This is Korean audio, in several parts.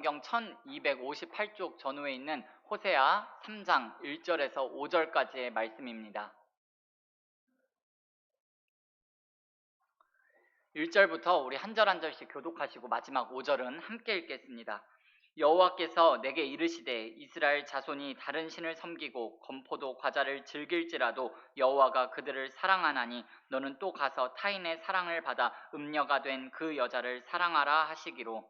성경 1258쪽 전후에 있는 호세아 3장 1절에서 5절까지의 말씀입니다. 1절부터 우리 한 절 한 절씩 교독하시고 마지막 5절은 함께 읽겠습니다. 여호와께서 내게 이르시되 이스라엘 자손이 다른 신을 섬기고 건포도 과자를 즐길지라도 여호와가 그들을 사랑하나니 너는 또 가서 타인의 사랑을 받아 음녀가 된 그 여자를 사랑하라 하시기로.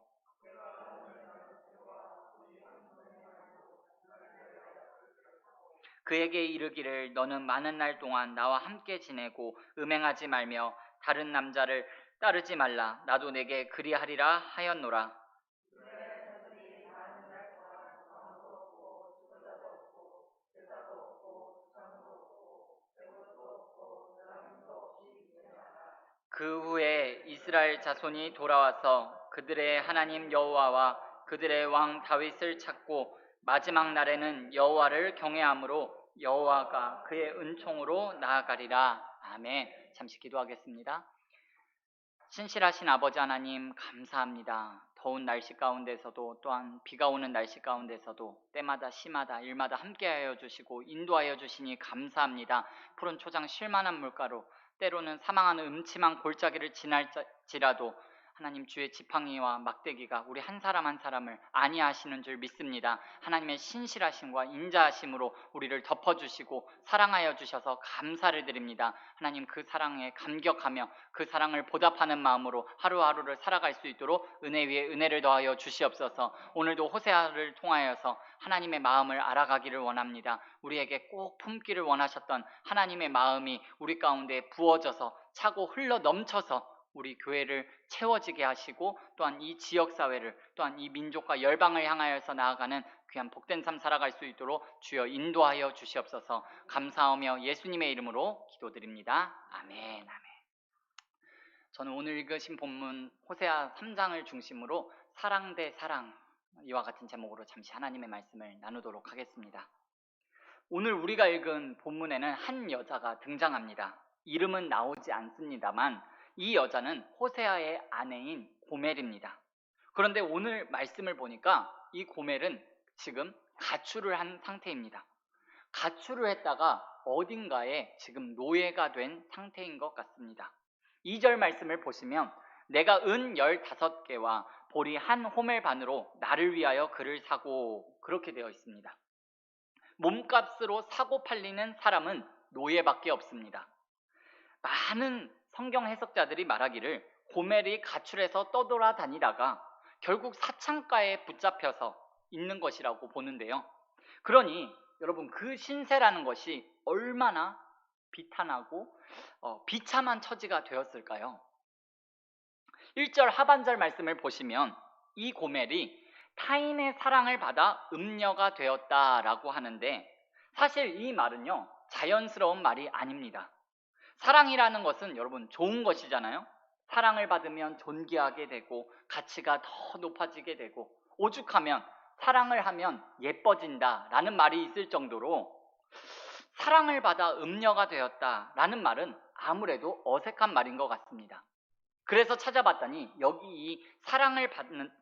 그에게 이르기를 너는 많은 날 동안 나와 함께 지내고 음행하지 말며 다른 남자를 따르지 말라. 나도 내게 그리하리라 하였노라. 그 후에 이스라엘 자손이 돌아와서 그들의 하나님 여호와와 그들의 왕 다윗을 찾고 마지막 날에는 여호와를 경외함으로 여호와가 그의 은총으로 나아가리라. 아멘. 잠시 기도하겠습니다. 신실하신 아버지 하나님 감사합니다. 더운 날씨 가운데서도 또한 비가 오는 날씨 가운데서도 때마다 시마다 일마다 함께하여 주시고 인도하여 주시니 감사합니다. 푸른 초장 쉴만한 물가로 때로는 사망하는 음침한 골짜기를 지날지라도 하나님 주의 지팡이와 막대기가 우리 한 사람 한 사람을 안위하시는 줄 믿습니다. 하나님의 신실하심과 인자하심으로 우리를 덮어주시고 사랑하여 주셔서 감사를 드립니다. 하나님 그 사랑에 감격하며 그 사랑을 보답하는 마음으로 하루하루를 살아갈 수 있도록 은혜 위에 은혜를 더하여 주시옵소서. 오늘도 호세아를 통하여서 하나님의 마음을 알아가기를 원합니다. 우리에게 꼭 품기를 원하셨던 하나님의 마음이 우리 가운데 부어져서 차고 흘러 넘쳐서 우리 교회를 채워지게 하시고 또한 이 지역사회를 또한 이 민족과 열방을 향하여서 나아가는 귀한 복된 삶 살아갈 수 있도록 주여 인도하여 주시옵소서. 감사하며 예수님의 이름으로 기도드립니다. 아멘. 아멘. 저는 오늘 읽으신 본문 호세아 3장을 중심으로 사랑 대 사랑 이와 같은 제목으로 잠시 하나님의 말씀을 나누도록 하겠습니다. 오늘 우리가 읽은 본문에는 한 여자가 등장합니다. 이름은 나오지 않습니다만 이 여자는 호세아의 아내인 고멜입니다. 그런데 오늘 말씀을 보니까 이 고멜은 지금 가출을 한 상태입니다. 가출을 했다가 어딘가에 지금 노예가 된 상태인 것 같습니다. 2절 말씀을 보시면 내가 은 15개와 보리 한 호멜 반으로 나를 위하여 그를 사고 그렇게 되어 있습니다. 몸값으로 사고 팔리는 사람은 노예밖에 없습니다. 많은 성경 해석자들이 말하기를 고멜이 가출해서 떠돌아다니다가 결국 사창가에 붙잡혀서 있는 것이라고 보는데요. 그러니 여러분 그 신세라는 것이 얼마나 비탄하고 비참한 처지가 되었을까요? 1절 하반절 말씀을 보시면 이 고멜이 타인의 사랑을 받아 음녀가 되었다라고 하는데 사실 이 말은요 자연스러운 말이 아닙니다. 사랑이라는 것은 여러분 좋은 것이잖아요. 사랑을 받으면 존귀하게 되고 가치가 더 높아지게 되고 오죽하면 사랑을 하면 예뻐진다라는 말이 있을 정도로 사랑을 받아 음녀가 되었다라는 말은 아무래도 어색한 말인 것 같습니다. 그래서 찾아봤더니 여기 이 사랑을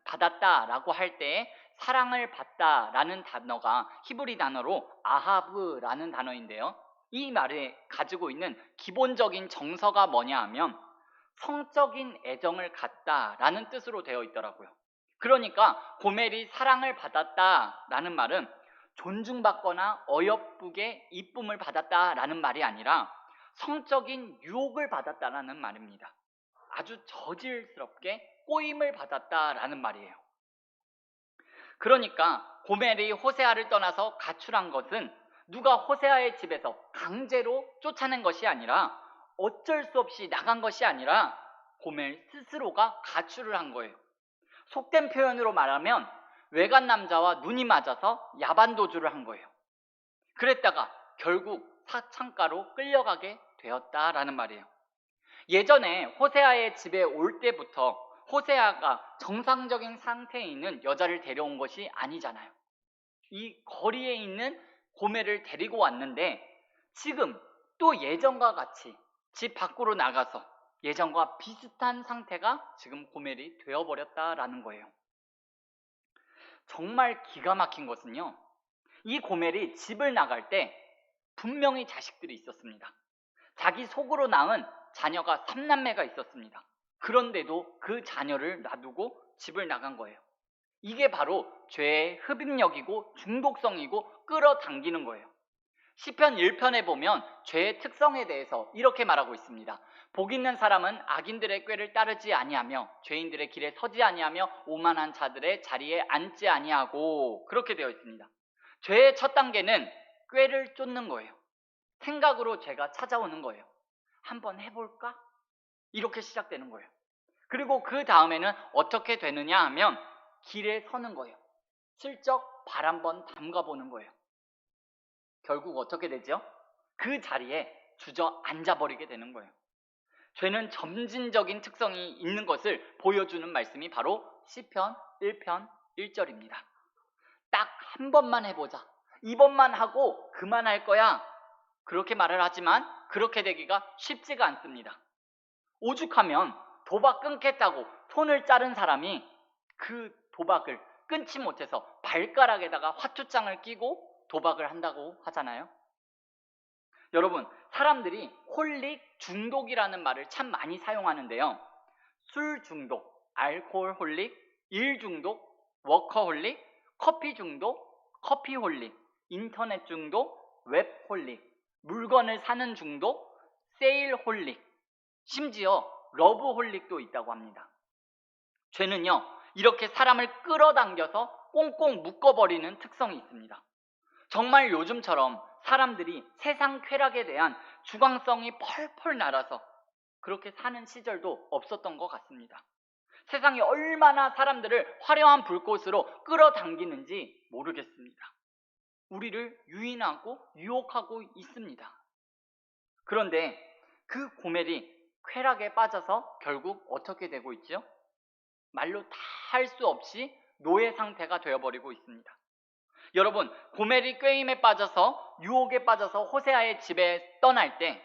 받았다라고 할 때에 사랑을 받다라는 단어가 히브리 단어로 아하브라는 단어인데요. 이 말에 가지고 있는 기본적인 정서가 뭐냐 하면 성적인 애정을 갖다라는 뜻으로 되어 있더라고요. 그러니까 고멜이 사랑을 받았다라는 말은 존중받거나 어여쁘게 이쁨을 받았다라는 말이 아니라 성적인 유혹을 받았다라는 말입니다. 아주 저질스럽게 꼬임을 받았다라는 말이에요. 그러니까 고멜이 호세아를 떠나서 가출한 것은 누가 호세아의 집에서 강제로 쫓아낸 것이 아니라 어쩔 수 없이 나간 것이 아니라 고멜 스스로가 가출을 한 거예요. 속된 표현으로 말하면 외간 남자와 눈이 맞아서 야반도주를 한 거예요. 그랬다가 결국 사창가로 끌려가게 되었다라는 말이에요. 예전에 호세아의 집에 올 때부터 호세아가 정상적인 상태에 있는 여자를 데려온 것이 아니잖아요. 이 거리에 있는 고멜을 데리고 왔는데 지금 또 예전과 같이 집 밖으로 나가서 예전과 비슷한 상태가 지금 고멜이 되어버렸다라는 거예요. 정말 기가 막힌 것은요, 이 고멜이 집을 나갈 때 분명히 자식들이 있었습니다. 자기 속으로 낳은 자녀가 3남매가 있었습니다. 그런데도 그 자녀를 놔두고 집을 나간 거예요. 이게 바로 죄의 흡입력이고 중독성이고 끌어당기는 거예요. 시편 1편에 보면 죄의 특성에 대해서 이렇게 말하고 있습니다. 복 있는 사람은 악인들의 꾀를 따르지 아니하며 죄인들의 길에 서지 아니하며 오만한 자들의 자리에 앉지 아니하고, 그렇게 되어 있습니다. 죄의 첫 단계는 꾀를 쫓는 거예요. 생각으로 죄가 찾아오는 거예요. 한번 해볼까? 이렇게 시작되는 거예요. 그리고 그 다음에는 어떻게 되느냐 하면 길에 서는 거예요. 슬쩍 발 한번 담가보는 거예요. 결국 어떻게 되죠? 그 자리에 주저앉아버리게 되는 거예요. 죄는 점진적인 특성이 있는 것을 보여주는 말씀이 바로 시편 1편 1절입니다. 딱 한 번만 해보자. 이번만 하고 그만할 거야. 그렇게 말을 하지만 그렇게 되기가 쉽지가 않습니다. 오죽하면 도박 끊겠다고 손을 자른 사람이 그 도박을 끊지 못해서 발가락에다가 화투장을 끼고 도박을 한다고 하잖아요. 여러분, 사람들이 홀릭 중독이라는 말을 참 많이 사용하는데요. 술 중독, 알코올 홀릭, 일 중독, 워커홀릭, 커피 중독, 커피홀릭, 인터넷 중독, 웹홀릭, 물건을 사는 중독, 세일홀릭, 심지어 러브홀릭도 있다고 합니다. 죄는요, 이렇게 사람을 끌어당겨서 꽁꽁 묶어버리는 특성이 있습니다. 정말 요즘처럼 사람들이 세상 쾌락에 대한 주관성이 펄펄 날아서 그렇게 사는 시절도 없었던 것 같습니다. 세상이 얼마나 사람들을 화려한 불꽃으로 끌어당기는지 모르겠습니다. 우리를 유인하고 유혹하고 있습니다. 그런데 그 고멜이 쾌락에 빠져서 결국 어떻게 되고 있죠? 말로 다 할 수 없이 노예 상태가 되어버리고 있습니다. 여러분, 고멜이 꾀임에 빠져서 유혹에 빠져서 호세아의 집에 떠날 때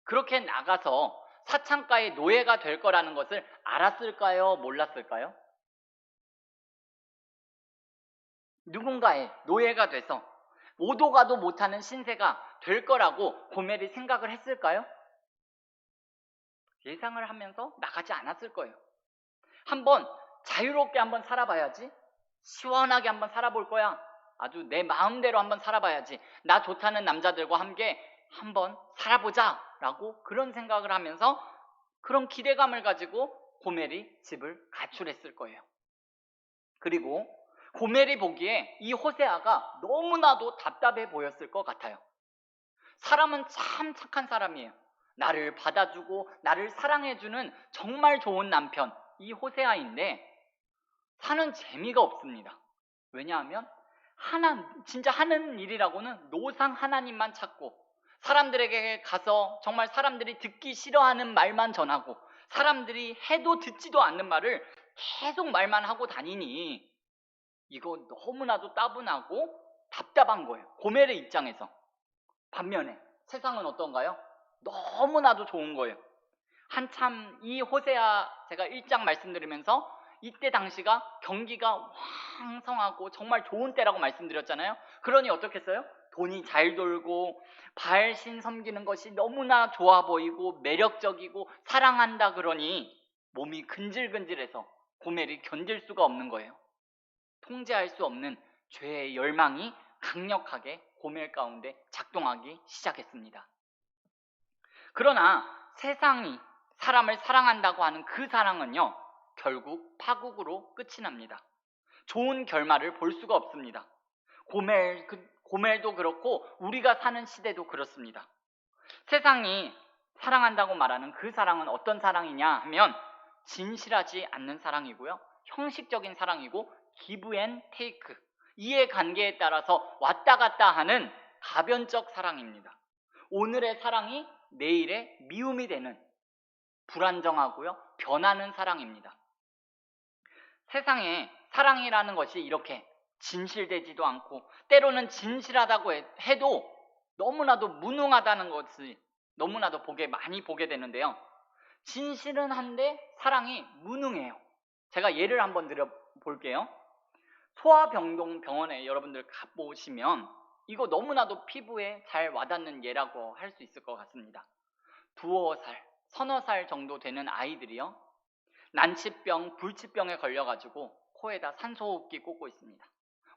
그렇게 나가서 사창가의 노예가 될 거라는 것을 알았을까요? 몰랐을까요? 누군가의 노예가 돼서 오도 가도 못하는 신세가 될 거라고 고멜이 생각을 했을까요? 예상을 하면서 나가지 않았을 거예요. 한번 자유롭게 한번 살아봐야지, 시원하게 한번 살아볼 거야, 아주 내 마음대로 한번 살아봐야지, 나 좋다는 남자들과 함께 한번 살아보자 라고 그런 생각을 하면서 그런 기대감을 가지고 고멜이 집을 가출했을 거예요. 그리고 고멜이 보기에 이 호세아가 너무나도 답답해 보였을 것 같아요. 사람은 참 착한 사람이에요. 나를 받아주고 나를 사랑해주는 정말 좋은 남편, 이 호세아인데 사는 재미가 없습니다. 왜냐하면 진짜 하는 일이라고는 노상 하나님만 찾고 사람들에게 가서 정말 사람들이 듣기 싫어하는 말만 전하고 사람들이 해도 듣지도 않는 말을 계속 말만 하고 다니니 이거 너무나도 따분하고 답답한 거예요. 고멜의 입장에서. 반면에 세상은 어떤가요? 너무나도 좋은 거예요. 한참 이 호세아, 제가 1장 말씀드리면서 이때 당시가 경기가 왕성하고 정말 좋은 때라고 말씀드렸잖아요. 그러니 어떻겠어요? 돈이 잘 돌고 바알신 섬기는 것이 너무나 좋아 보이고 매력적이고 사랑한다 그러니 몸이 근질근질해서 고멜이 견딜 수가 없는 거예요. 통제할 수 없는 죄의 열망이 강력하게 고멜 가운데 작동하기 시작했습니다. 그러나 세상이 사람을 사랑한다고 하는 그 사랑은요, 결국 파국으로 끝이 납니다. 좋은 결말을 볼 수가 없습니다. 고멜도 그렇고 우리가 사는 시대도 그렇습니다. 세상이 사랑한다고 말하는 그 사랑은 어떤 사랑이냐 하면 진실하지 않는 사랑이고요, 형식적인 사랑이고 기브 앤 테이크, 이해관계에 따라서 왔다 갔다 하는 가변적 사랑입니다. 오늘의 사랑이 내일의 미움이 되는 불안정하고요, 변하는 사랑입니다. 세상에 사랑이라는 것이 이렇게 진실되지도 않고 때로는 진실하다고 해도 너무나도 무능하다는 것을 너무나도 많이 보게 되는데요. 진실은 한데 사랑이 무능해요. 제가 예를 한번 들어볼게요. 소아병동 병원에 여러분들 가보시면 이거 너무나도 피부에 잘 와닿는 예라고 할 수 있을 것 같습니다. 두어 살, 서너 살 정도 되는 아이들이요, 난치병, 불치병에 걸려가지고 코에다 산소호흡기 꽂고 있습니다.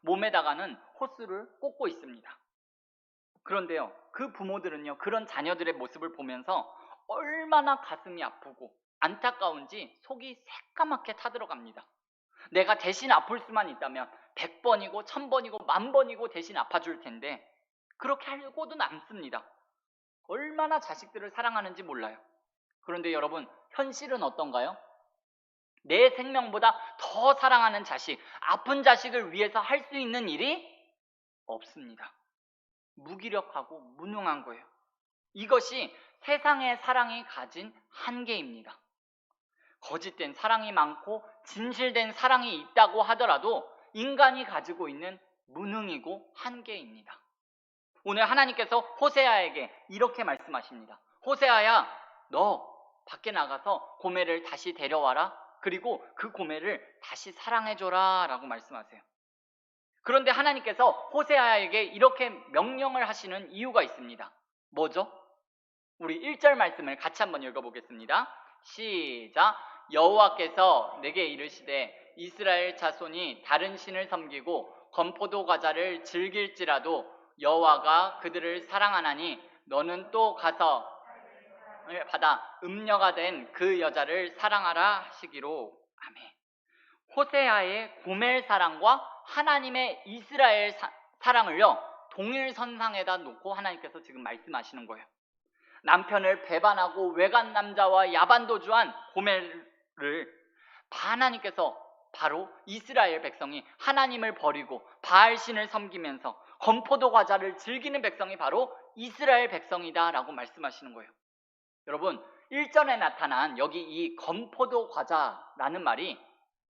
몸에다가는 호스를 꽂고 있습니다. 그런데요, 그 부모들은요, 그런 자녀들의 모습을 보면서 얼마나 가슴이 아프고 안타까운지 속이 새까맣게 타들어갑니다. 내가 대신 아플 수만 있다면 100번이고 1000번이고 10,000번이고 대신 아파줄 텐데 그렇게 하고도 남습니다. 얼마나 자식들을 사랑하는지 몰라요. 그런데 여러분, 현실은 어떤가요? 내 생명보다 더 사랑하는 자식, 아픈 자식을 위해서 할 수 있는 일이 없습니다. 무기력하고 무능한 거예요. 이것이 세상의 사랑이 가진 한계입니다. 거짓된 사랑이 많고 진실된 사랑이 있다고 하더라도 인간이 가지고 있는 무능이고 한계입니다. 오늘 하나님께서 호세아에게 이렇게 말씀하십니다. 호세아야, 너 밖에 나가서 고멜을 다시 데려와라. 그리고 그 고멜을 다시 사랑해줘라 라고 말씀하세요. 그런데 하나님께서 호세아에게 이렇게 명령을 하시는 이유가 있습니다. 뭐죠? 우리 1절 말씀을 같이 한번 읽어보겠습니다. 시작. 여호와께서 내게 이르시되 이스라엘 자손이 다른 신을 섬기고 건포도 과자를 즐길지라도 여호와가 그들을 사랑하나니 너는 또 가서 받아 음녀가 된 그 여자를 사랑하라 하시기로. 아멘. 호세아의 고멜 사랑과 하나님의 이스라엘 사랑을요, 동일선상에다 놓고 하나님께서 지금 말씀하시는 거예요. 남편을 배반하고 외간 남자와 야반도주한 고멜을 하나님께서 바로 이스라엘 백성이 하나님을 버리고 바알신을 섬기면서 건포도 과자를 즐기는 백성이 바로 이스라엘 백성이다 라고 말씀하시는 거예요. 여러분, 1절에 나타난 여기 이 건포도 과자라는 말이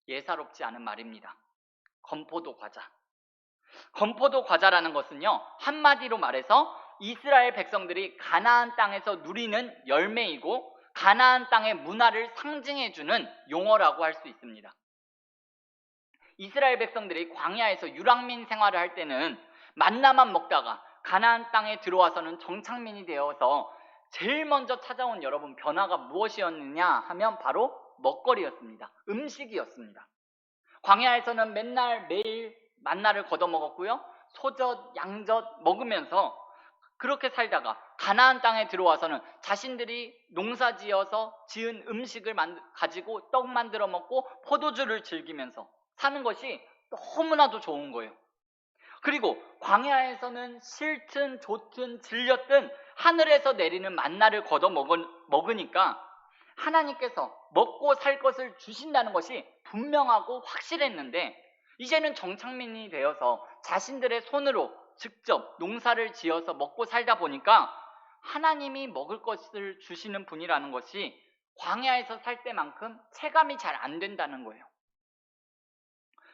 예사롭지 않은 말입니다. 건포도 과자. 건포도 과자라는 것은요, 한마디로 말해서 이스라엘 백성들이 가나안 땅에서 누리는 열매이고 가나안 땅의 문화를 상징해주는 용어라고 할 수 있습니다. 이스라엘 백성들이 광야에서 유랑민 생활을 할 때는 만나만 먹다가 가나안 땅에 들어와서는 정착민이 되어서 제일 먼저 찾아온 여러분 변화가 무엇이었느냐 하면 바로 먹거리였습니다. 음식이었습니다. 광야에서는 맨날 매일 만나를 걷어먹었고요, 소젖, 양젖 먹으면서 그렇게 살다가 가나안 땅에 들어와서는 자신들이 농사지어서 지은 음식을 가지고 떡 만들어 먹고 포도주를 즐기면서 사는 것이 너무나도 좋은 거예요. 그리고 광야에서는 싫든 좋든 질렸든 하늘에서 내리는 만나를 걷어 먹으니까 하나님께서 먹고 살 것을 주신다는 것이 분명하고 확실했는데, 이제는 정착민이 되어서 자신들의 손으로 직접 농사를 지어서 먹고 살다 보니까 하나님이 먹을 것을 주시는 분이라는 것이 광야에서 살 때만큼 체감이 잘 안 된다는 거예요.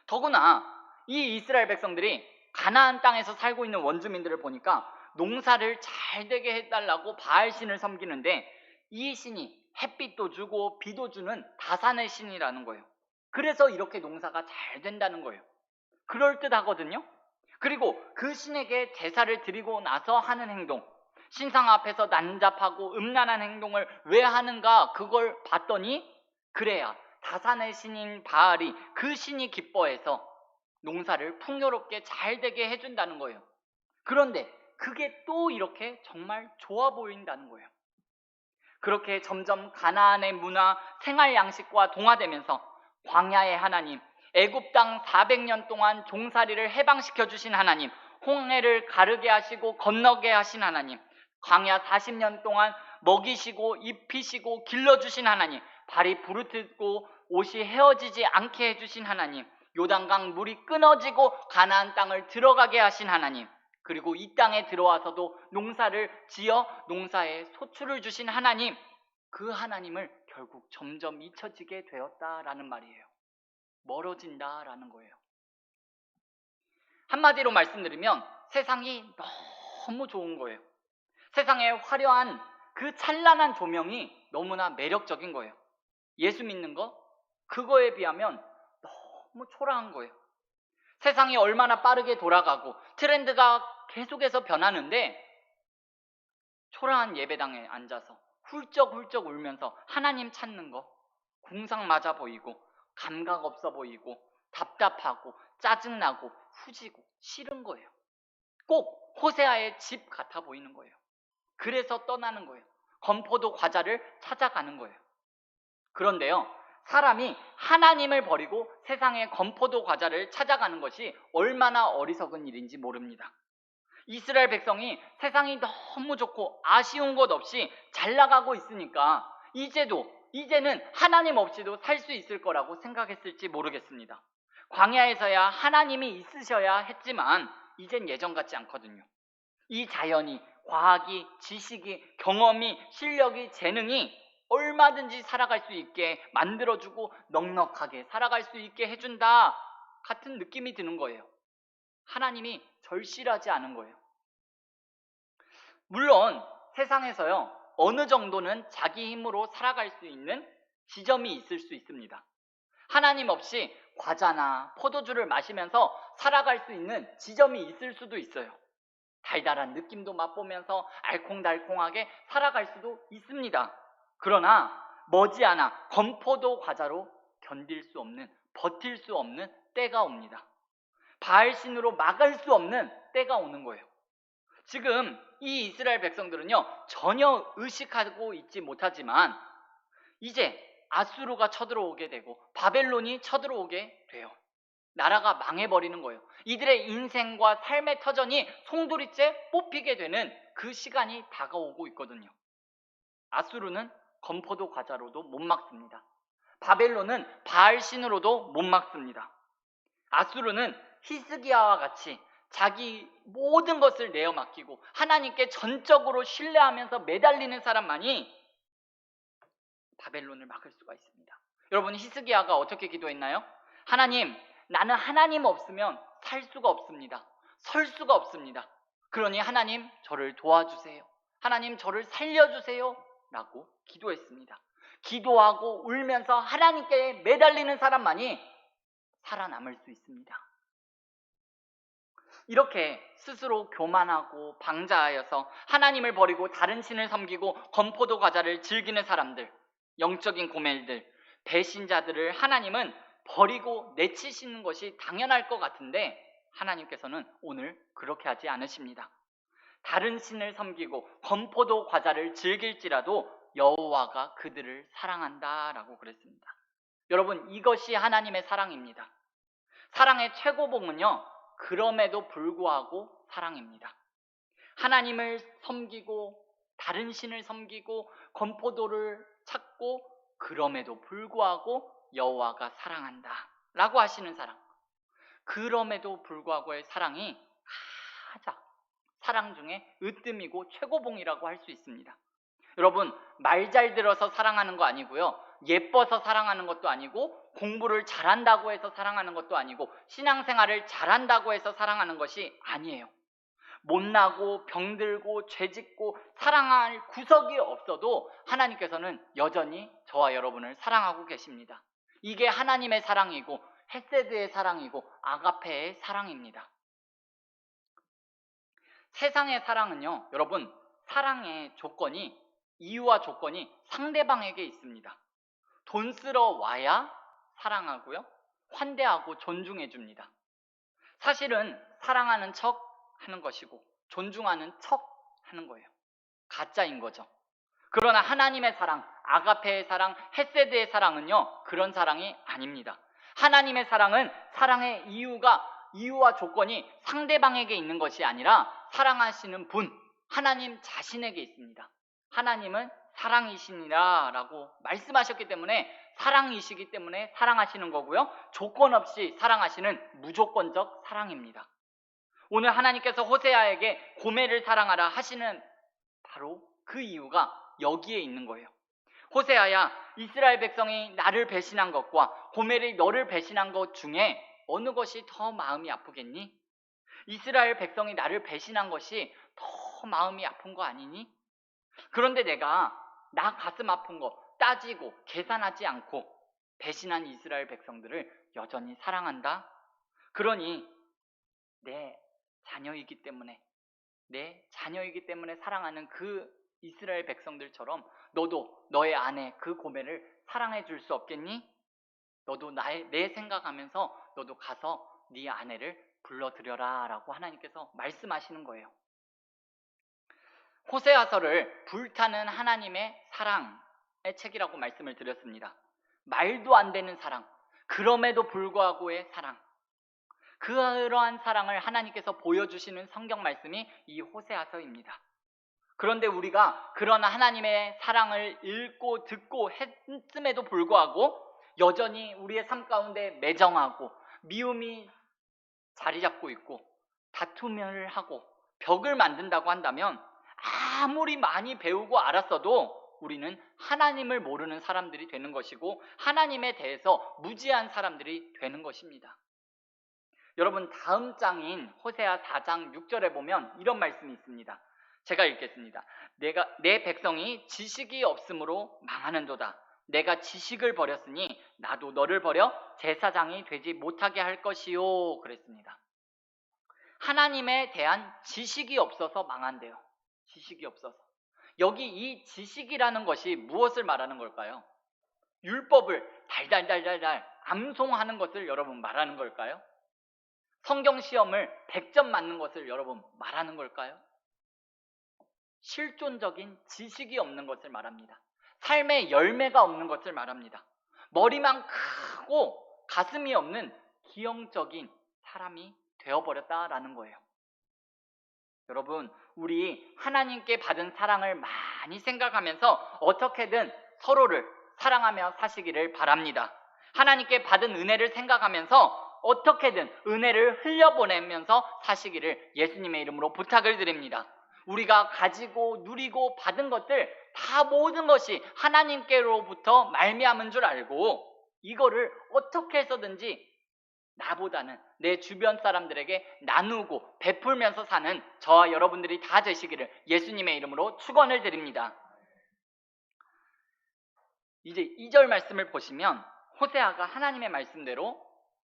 더구나 이 이스라엘 백성들이 가나안 땅에서 살고 있는 원주민들을 보니까 농사를 잘 되게 해달라고 바알신을 섬기는데 이 신이 햇빛도 주고 비도 주는 다산의 신이라는 거예요. 그래서 이렇게 농사가 잘 된다는 거예요. 그럴듯하거든요. 그리고 그 신에게 제사를 드리고 나서 하는 행동, 신상 앞에서 난잡하고 음란한 행동을 왜 하는가 그걸 봤더니 그래야 다산의 신인 바알이 그 신이 기뻐해서 농사를 풍요롭게 잘 되게 해준다는 거예요. 그런데 그게 또 이렇게 정말 좋아 보인다는 거예요. 그렇게 점점 가나안의 문화, 생활 양식과 동화되면서 광야의 하나님, 애굽 땅 400년 동안 종살이를 해방시켜 주신 하나님, 홍해를 가르게 하시고 건너게 하신 하나님, 광야 40년 동안 먹이시고 입히시고 길러주신 하나님, 발이 부르트고 옷이 헤어지지 않게 해주신 하나님, 요단강 물이 끊어지고 가나안 땅을 들어가게 하신 하나님, 그리고 이 땅에 들어와서도 농사를 지어 농사에 소출을 주신 하나님, 그 하나님을 결국 점점 잊혀지게 되었다라는 말이에요. 멀어진다라는 거예요. 한마디로 말씀드리면 세상이 너무 좋은 거예요. 세상의 화려한 그 찬란한 조명이 너무나 매력적인 거예요. 예수 믿는 거, 그거에 비하면 너무 초라한 거예요. 세상이 얼마나 빠르게 돌아가고 트렌드가 계속해서 변하는데 초라한 예배당에 앉아서 훌쩍훌쩍 울면서 하나님 찾는 거 궁상 맞아 보이고 감각 없어 보이고 답답하고 짜증나고 후지고 싫은 거예요. 꼭 호세아의 집 같아 보이는 거예요. 그래서 떠나는 거예요. 건포도 과자를 찾아가는 거예요. 그런데요, 사람이 하나님을 버리고 세상의 건포도 과자를 찾아가는 것이 얼마나 어리석은 일인지 모릅니다. 이스라엘 백성이 세상이 너무 좋고 아쉬운 것 없이 잘 나가고 있으니까 이제는 하나님 없이도 살 수 있을 거라고 생각했을지 모르겠습니다. 광야에서야 하나님이 있으셔야 했지만 이젠 예전 같지 않거든요. 이 자연이, 과학이, 지식이, 경험이, 실력이, 재능이 얼마든지 살아갈 수 있게 만들어주고 넉넉하게 살아갈 수 있게 해준다 같은 느낌이 드는 거예요. 하나님이 절실하지 않은 거예요. 물론 세상에서요, 어느 정도는 자기 힘으로 살아갈 수 있는 지점이 있을 수 있습니다. 하나님 없이 과자나 포도주를 마시면서 살아갈 수 있는 지점이 있을 수도 있어요. 달달한 느낌도 맛보면서 알콩달콩하게 살아갈 수도 있습니다. 그러나 머지않아 건포도 과자로 견딜 수 없는, 버틸 수 없는 때가 옵니다. 바알신으로 막을 수 없는 때가 오는 거예요. 지금 이 이스라엘 백성들은요, 전혀 의식하고 있지 못하지만 이제 아수르가 쳐들어오게 되고 바벨론이 쳐들어오게 돼요. 나라가 망해버리는 거예요. 이들의 인생과 삶의 터전이 송두리째 뽑히게 되는 그 시간이 다가오고 있거든요. 아수르는 건포도 과자로도 못 막습니다. 바벨론은 바알신으로도 못 막습니다. 아수르는 히스기야와 같이 자기 모든 것을 내어 맡기고 하나님께 전적으로 신뢰하면서 매달리는 사람만이 바벨론을 막을 수가 있습니다. 여러분, 히스기야가 어떻게 기도했나요? 하나님, 나는 하나님 없으면 살 수가 없습니다. 설 수가 없습니다. 그러니 하나님, 저를 도와주세요. 하나님, 저를 살려주세요. 라고 기도했습니다. 기도하고 울면서 하나님께 매달리는 사람만이 살아남을 수 있습니다. 이렇게 스스로 교만하고 방자하여서 하나님을 버리고 다른 신을 섬기고 건포도 과자를 즐기는 사람들, 영적인 고멜들, 배신자들을 하나님은 버리고 내치시는 것이 당연할 것 같은데 하나님께서는 오늘 그렇게 하지 않으십니다. 다른 신을 섬기고 건포도 과자를 즐길지라도 여호와가 그들을 사랑한다라고 그랬습니다. 여러분, 이것이 하나님의 사랑입니다. 사랑의 최고봉은요, 그럼에도 불구하고 사랑입니다. 하나님을 섬기고 다른 신을 섬기고 건포도를 찾고 그럼에도 불구하고 여호와가 사랑한다 라고 하시는 사랑, 그럼에도 불구하고의 사랑이 가장 사랑 중에 으뜸이고 최고봉이라고 할 수 있습니다. 여러분, 말 잘 들어서 사랑하는 거 아니고요, 예뻐서 사랑하는 것도 아니고 공부를 잘한다고 해서 사랑하는 것도 아니고 신앙생활을 잘한다고 해서 사랑하는 것이 아니에요. 못나고 병들고 죄짓고 사랑할 구석이 없어도 하나님께서는 여전히 저와 여러분을 사랑하고 계십니다. 이게 하나님의 사랑이고 헤세드의 사랑이고 아가페의 사랑입니다. 세상의 사랑은요, 여러분, 사랑의 조건이, 이유와 조건이 상대방에게 있습니다. 돈 쓰러 와야 사랑하고요, 환대하고 존중해 줍니다. 사실은 사랑하는 척 하는 것이고 존중하는 척 하는 거예요. 가짜인 거죠. 그러나 하나님의 사랑, 아가페의 사랑, 헤세드의 사랑은요, 그런 사랑이 아닙니다. 하나님의 사랑은 사랑의 이유와 조건이 상대방에게 있는 것이 아니라 사랑하시는 분, 하나님 자신에게 있습니다. 하나님은 사랑이시니라 라고 말씀하셨기 때문에 사랑이시기 때문에 사랑하시는 거고요, 조건 없이 사랑하시는 무조건적 사랑입니다. 오늘 하나님께서 호세아에게 고멜을 사랑하라 하시는 바로 그 이유가 여기에 있는 거예요. 호세아야, 이스라엘 백성이 나를 배신한 것과 고멜이 너를 배신한 것 중에 어느 것이 더 마음이 아프겠니? 이스라엘 백성이 나를 배신한 것이 더 마음이 아픈 거 아니니? 그런데 내가 나 가슴 아픈 거 따지고 계산하지 않고 배신한 이스라엘 백성들을 여전히 사랑한다? 그러니 내 자녀이기 때문에 사랑하는 그 이스라엘 백성들처럼 너도 너의 아내 그 고멜을 사랑해 줄 수 없겠니? 너도 내 생각하면서 너도 가서 네 아내를 불러들여라 라고 하나님께서 말씀하시는 거예요. 호세아서를 불타는 하나님의 사랑의 책이라고 말씀을 드렸습니다. 말도 안 되는 사랑, 그럼에도 불구하고의 사랑, 그러한 사랑을 하나님께서 보여주시는 성경 말씀이 이 호세아서입니다. 그런데 우리가 그런 하나님의 사랑을 읽고 듣고 했음에도 불구하고 여전히 우리의 삶 가운데 매정하고 미움이 자리 잡고 있고 다툼을 하고 벽을 만든다고 한다면 아무리 많이 배우고 알았어도 우리는 하나님을 모르는 사람들이 되는 것이고 하나님에 대해서 무지한 사람들이 되는 것입니다. 여러분, 다음 장인 호세아 4장 6절에 보면 이런 말씀이 있습니다. 제가 읽겠습니다. 내 백성이 지식이 없으므로 망하는도다. 내가 지식을 버렸으니 나도 너를 버려 제사장이 되지 못하게 할 것이요, 그랬습니다. 하나님에 대한 지식이 없어서 망한대요. 지식이 없어서. 여기 이 지식이라는 것이 무엇을 말하는 걸까요? 율법을 달달달달달 암송하는 것을 여러분 말하는 걸까요? 성경 시험을 100점 맞는 것을 여러분 말하는 걸까요? 실존적인 지식이 없는 것을 말합니다. 삶의 열매가 없는 것을 말합니다. 머리만 크고 가슴이 없는 기형적인 사람이 되어버렸다라는 거예요. 여러분, 우리 하나님께 받은 사랑을 많이 생각하면서 어떻게든 서로를 사랑하며 사시기를 바랍니다. 하나님께 받은 은혜를 생각하면서 어떻게든 은혜를 흘려보내면서 사시기를 예수님의 이름으로 부탁을 드립니다. 우리가 가지고 누리고 받은 것들 다 모든 것이 하나님께로부터 말미암은 줄 알고 이거를 어떻게 해서든지 나보다는 내 주변 사람들에게 나누고 베풀면서 사는 저와 여러분들이 다 되시기를 예수님의 이름으로 축원을 드립니다. 이제 2절 말씀을 보시면 호세아가 하나님의 말씀대로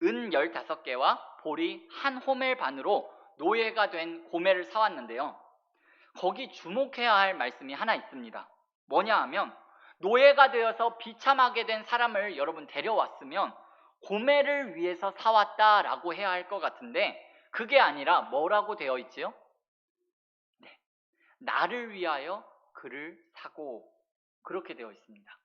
은 15개와 보리 한 호멜 반으로 노예가 된 고멜을 사왔는데요. 거기 주목해야 할 말씀이 하나 있습니다. 뭐냐 하면 노예가 되어서 비참하게 된 사람을 여러분 데려왔으면 고멜을 위해서 사왔다라고 해야 할 것 같은데 그게 아니라 뭐라고 되어 있지요? 네, 나를 위하여 그를 사고 그렇게 되어 있습니다.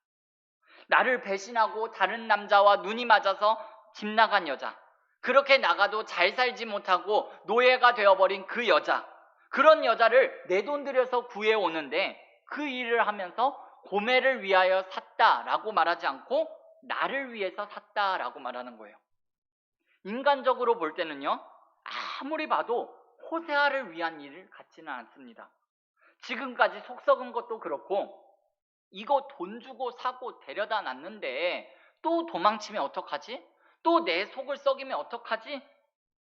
나를 배신하고 다른 남자와 눈이 맞아서 집 나간 여자, 그렇게 나가도 잘 살지 못하고 노예가 되어버린 그 여자, 그런 여자를 내 돈 들여서 구해오는데 그 일을 하면서 고멜을 위하여 샀다라고 말하지 않고 나를 위해서 샀다라고 말하는 거예요. 인간적으로 볼 때는요, 아무리 봐도 호세아를 위한 일을 같지는 않습니다. 지금까지 속 썩은 것도 그렇고 이거 돈 주고 사고 데려다 놨는데 또 도망치면 어떡하지? 또 내 속을 썩이면 어떡하지?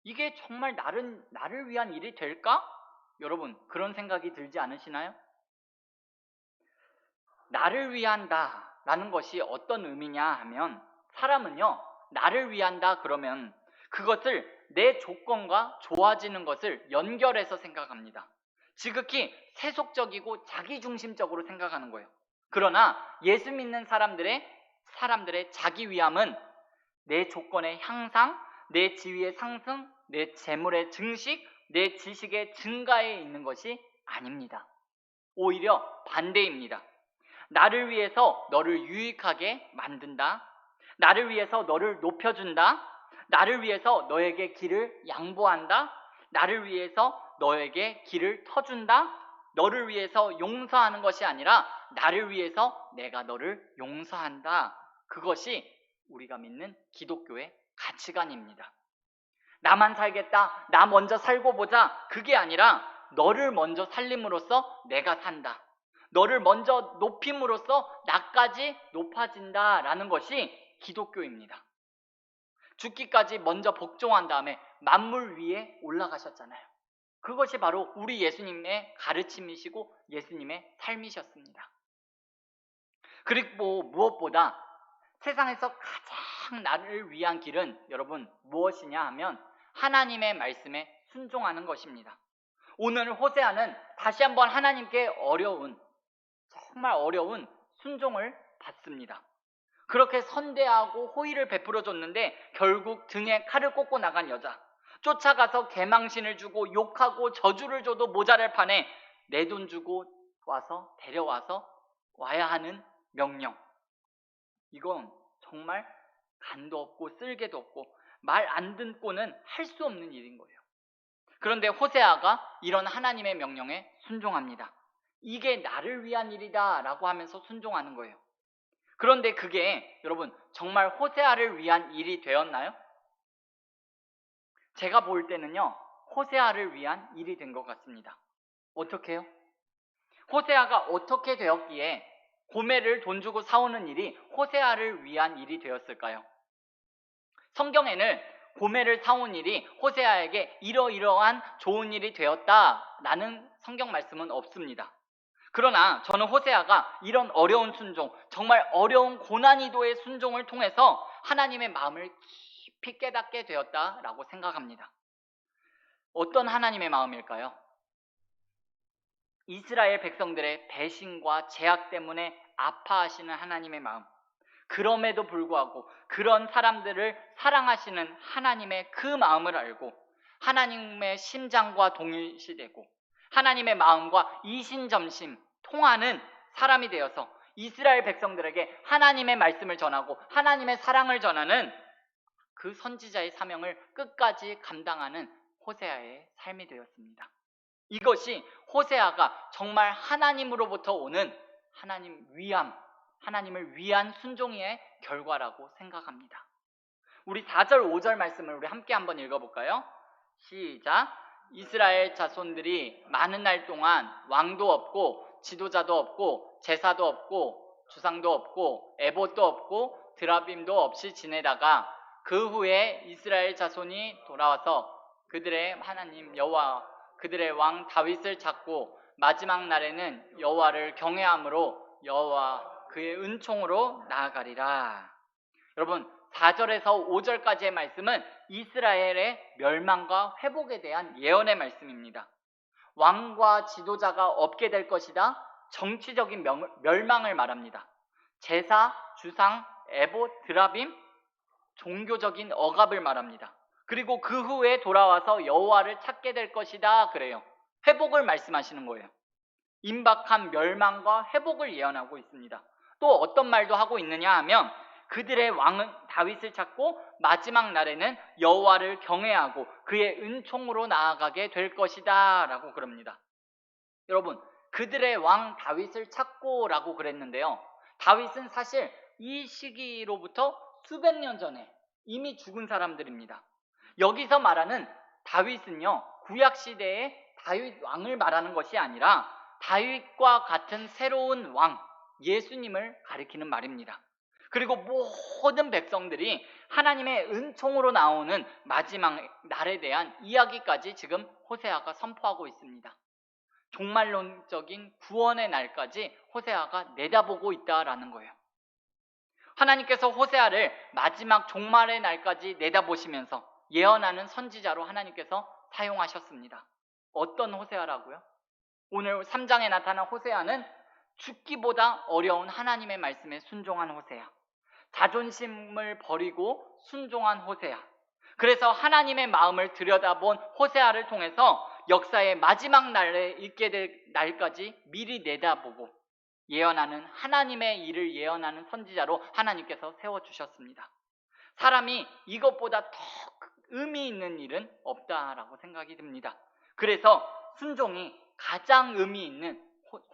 이게 정말 나를 위한 일이 될까? 여러분, 그런 생각이 들지 않으시나요? 나를 위한다 라는 것이 어떤 의미냐 하면 사람은요, 나를 위한다 그러면 그것을 내 조건과 좋아지는 것을 연결해서 생각합니다. 지극히 세속적이고 자기중심적으로 생각하는 거예요. 그러나 예수 믿는 사람들의 자기 위함은 내 조건의 향상, 내 지위의 상승, 내 재물의 증식, 내 지식의 증가에 있는 것이 아닙니다. 오히려 반대입니다. 나를 위해서 너를 유익하게 만든다. 나를 위해서 너를 높여준다. 나를 위해서 너에게 길을 양보한다. 나를 위해서 너에게 길을 터준다. 너를 위해서 용서하는 것이 아니라 나를 위해서 내가 너를 용서한다. 그것이 우리가 믿는 기독교의 가치관입니다. 나만 살겠다, 나 먼저 살고 보자, 그게 아니라 너를 먼저 살림으로써 내가 산다. 너를 먼저 높임으로써 나까지 높아진다라는 것이 기독교입니다. 죽기까지 먼저 복종한 다음에 만물 위에 올라가셨잖아요. 그것이 바로 우리 예수님의 가르침이시고 예수님의 삶이셨습니다. 그리고 무엇보다 세상에서 가장 나를 위한 길은 여러분 무엇이냐 하면 하나님의 말씀에 순종하는 것입니다. 오늘 호세아는 다시 한번 하나님께 정말 어려운 순종을 받습니다. 그렇게 선대하고 호의를 베풀어 줬는데 결국 등에 칼을 꽂고 나간 여자, 쫓아가서 개망신을 주고 욕하고 저주를 줘도 모자랄 판에 내 돈 주고 데려와서 와야 하는 명령. 이건 정말 간도 없고 쓸개도 없고 말 안 듣고는 할 수 없는 일인 거예요. 그런데 호세아가 이런 하나님의 명령에 순종합니다. 이게 나를 위한 일이다 라고 하면서 순종하는 거예요. 그런데 그게 여러분 정말 호세아를 위한 일이 되었나요? 제가 볼 때는요, 호세아를 위한 일이 된 것 같습니다. 어떻게요? 호세아가 어떻게 되었기에 고멜을 돈 주고 사오는 일이 호세아를 위한 일이 되었을까요? 성경에는 고멜을 사온 일이 호세아에게 이러이러한 좋은 일이 되었다라는 성경 말씀은 없습니다. 그러나 저는 호세아가 이런 어려운 순종, 정말 어려운 고난이도의 순종을 통해서 하나님의 마음을 깊이 깨닫게 되었다라고 생각합니다. 어떤 하나님의 마음일까요? 이스라엘 백성들의 배신과 죄악 때문에 아파하시는 하나님의 마음. 그럼에도 불구하고 그런 사람들을 사랑하시는 하나님의 그 마음을 알고 하나님의 심장과 동일시되고 하나님의 마음과 이신점심 통하는 사람이 되어서 이스라엘 백성들에게 하나님의 말씀을 전하고 하나님의 사랑을 전하는 그 선지자의 사명을 끝까지 감당하는 호세아의 삶이 되었습니다. 이것이 호세아가 정말 하나님으로부터 오는 하나님을 위한 순종의 결과라고 생각합니다. 우리 4절 5절 말씀을 우리 함께 한번 읽어볼까요? 시작. 이스라엘 자손들이 많은 날 동안 왕도 없고 지도자도 없고 제사도 없고 주상도 없고 에봇도 없고 드라빔도 없이 지내다가 그 후에 이스라엘 자손이 돌아와서 그들의 하나님 여호와 그들의 왕 다윗을 찾고 마지막 날에는 여호와를 경외함으로 여호와 그의 은총으로 나아가리라. 여러분 4절에서 5절까지의 말씀은 이스라엘의 멸망과 회복에 대한 예언의 말씀입니다. 왕과 지도자가 없게 될 것이다. 정치적인 멸망을 말합니다. 제사, 주상, 에봇, 드라빔, 종교적인 억압을 말합니다. 그리고 그 후에 돌아와서 여호와를 찾게 될 것이다 그래요. 회복을 말씀하시는 거예요. 임박한 멸망과 회복을 예언하고 있습니다. 또 어떤 말도 하고 있느냐 하면 그들의 왕은 다윗을 찾고 마지막 날에는 여호와를 경외하고 그의 은총으로 나아가게 될 것이다 라고 그럽니다. 여러분 그들의 왕 다윗을 찾고 라고 그랬는데요, 다윗은 사실 이 시기로부터 수백 년 전에 이미 죽은 사람들입니다. 여기서 말하는 다윗은요, 구약시대의 다윗 왕을 말하는 것이 아니라 다윗과 같은 새로운 왕, 예수님을 가리키는 말입니다. 그리고 모든 백성들이 하나님의 은총으로 나오는 마지막 날에 대한 이야기까지 지금 호세아가 선포하고 있습니다. 종말론적인 구원의 날까지 호세아가 내다보고 있다라는 거예요. 하나님께서 호세아를 마지막 종말의 날까지 내다보시면서 예언하는 선지자로 하나님께서 사용하셨습니다. 어떤 호세아라고요? 오늘 3장에 나타난 호세아는 죽기보다 어려운 하나님의 말씀에 순종한 호세아, 자존심을 버리고 순종한 호세아, 그래서 하나님의 마음을 들여다본 호세아를 통해서 역사의 마지막 날에 있게 될 날까지 미리 내다보고 예언하는 하나님의 일을 예언하는 선지자로 하나님께서 세워주셨습니다. 사람이 이것보다 더 의미 있는 일은 없다라고 생각이 듭니다. 그래서 순종이 가장 의미 있는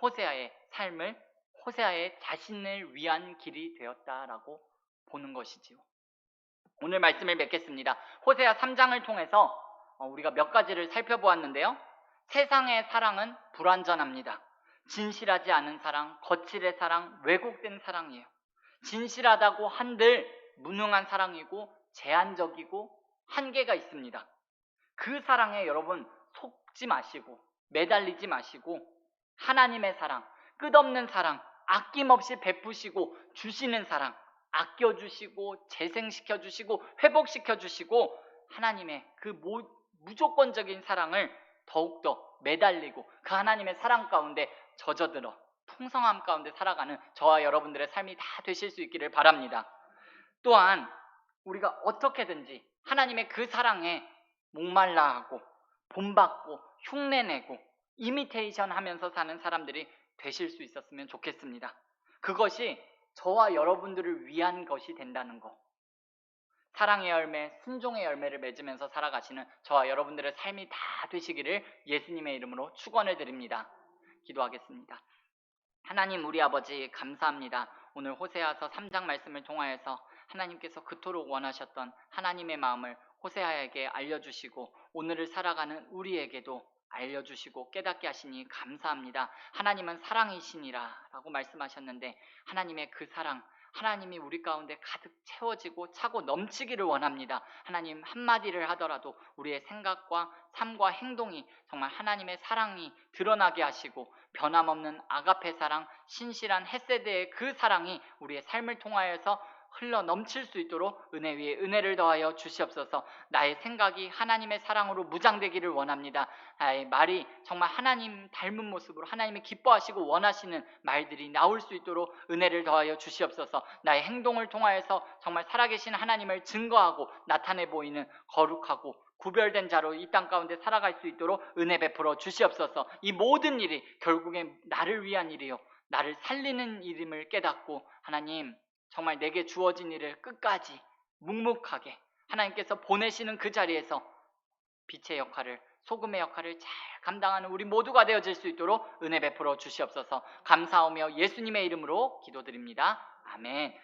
호세아의 삶을, 호세아의 자신을 위한 길이 되었다라고 보는 것이지요. 오늘 말씀을 맺겠습니다. 호세아 3장을 통해서 우리가 몇 가지를 살펴보았는데요, 세상의 사랑은 불완전합니다. 진실하지 않은 사랑, 거칠의 사랑, 왜곡된 사랑이에요. 진실하다고 한들 무능한 사랑이고 제한적이고 한계가 있습니다. 그 사랑에 여러분 속지 마시고 매달리지 마시고 하나님의 사랑, 끝없는 사랑, 아낌없이 베푸시고 주시는 사랑, 아껴주시고 재생시켜주시고 회복시켜주시고 하나님의 그 무조건적인 사랑을 더욱더 매달리고 그 하나님의 사랑 가운데 젖어들어 풍성함 가운데 살아가는 저와 여러분들의 삶이 다 되실 수 있기를 바랍니다. 또한 우리가 어떻게든지 하나님의 그 사랑에 목말라 하고 본받고 흉내내고 이미테이션 하면서 사는 사람들이 되실 수 있었으면 좋겠습니다. 그것이 저와 여러분들을 위한 것이 된다는 거. 사랑의 열매, 순종의 열매를 맺으면서 살아가시는 저와 여러분들의 삶이 다 되시기를 예수님의 이름으로 축원을 드립니다. 기도하겠습니다. 하나님 우리 아버지 감사합니다. 오늘 호세아서 3장 말씀을 통하여서 하나님께서 그토록 원하셨던 하나님의 마음을 호세아에게 알려주시고 오늘을 살아가는 우리에게도 알려주시고 깨닫게 하시니 감사합니다. 하나님은 사랑이시니라 라고 말씀하셨는데 하나님의 그 사랑, 하나님이 우리 가운데 가득 채워지고 차고 넘치기를 원합니다. 하나님 한마디를 하더라도 우리의 생각과 삶과 행동이 정말 하나님의 사랑이 드러나게 하시고 변함없는 아가페 사랑, 신실한 헤세드의 그 사랑이 우리의 삶을 통하여서 흘러 넘칠 수 있도록 은혜 위에 은혜를 더하여 주시옵소서. 나의 생각이 하나님의 사랑으로 무장되기를 원합니다. 나의 말이 정말 하나님 닮은 모습으로 하나님이 기뻐하시고 원하시는 말들이 나올 수 있도록 은혜를 더하여 주시옵소서. 나의 행동을 통하여서 정말 살아계신 하나님을 증거하고 나타내 보이는 거룩하고 구별된 자로 이 땅 가운데 살아갈 수 있도록 은혜 베풀어 주시옵소서. 이 모든 일이 결국엔 나를 위한 일이요 나를 살리는 일임을 깨닫고 하나님 정말 내게 주어진 일을 끝까지 묵묵하게 하나님께서 보내시는 그 자리에서 빛의 역할을 소금의 역할을 잘 감당하는 우리 모두가 되어질 수 있도록 은혜 베풀어 주시옵소서. 감사하며 예수님의 이름으로 기도드립니다. 아멘.